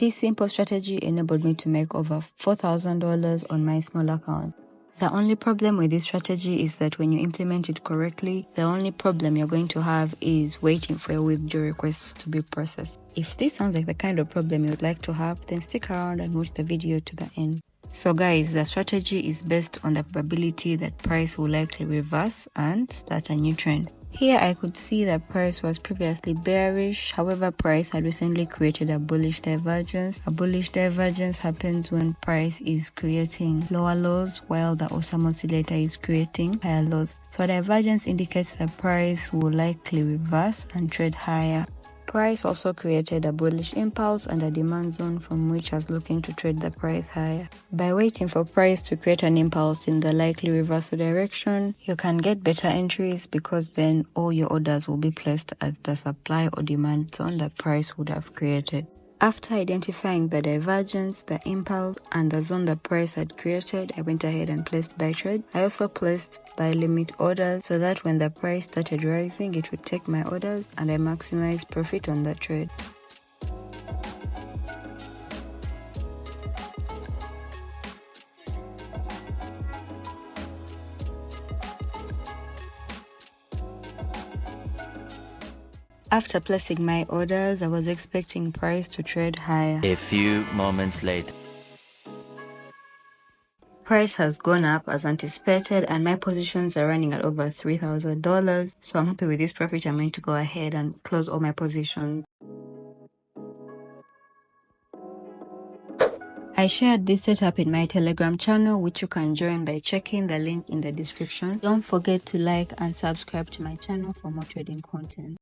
This simple strategy enabled me to make over $4,000 on my small account. The only problem with this strategy is that when you implement it correctly, the only problem you're going to have is waiting for your withdrawal requests to be processed. If this sounds like the kind of problem you would like to have, then stick around and watch the video to the end. So guys, the strategy is based on the probability that price will likely reverse and start a new trend. Here I could see that price was previously bearish, however price had recently created a bullish divergence. A bullish divergence happens when price is creating lower lows while the awesome oscillator is creating higher lows. So a divergence indicates that price will likely reverse and trade higher. Price also created a bullish impulse and a demand zone from which I was looking to trade the price higher. By waiting for price to create an impulse in the likely reversal direction, you can get better entries because then all your orders will be placed at the supply or demand zone that price would have created. After identifying the divergence, the impulse, and the zone the price had created, I went ahead and placed buy trade. I also placed buy limit orders so that when the price started rising, it would take my orders and I maximized profit on that trade. After placing my orders, I was expecting price to trade higher. A few moments later. Price has gone up as anticipated and my positions are running at over $3,000. So I'm happy with this profit. I'm going to go ahead and close all my positions. I shared this setup in my Telegram channel, which you can join by checking the link in the description. Don't forget to like and subscribe to my channel for more trading content.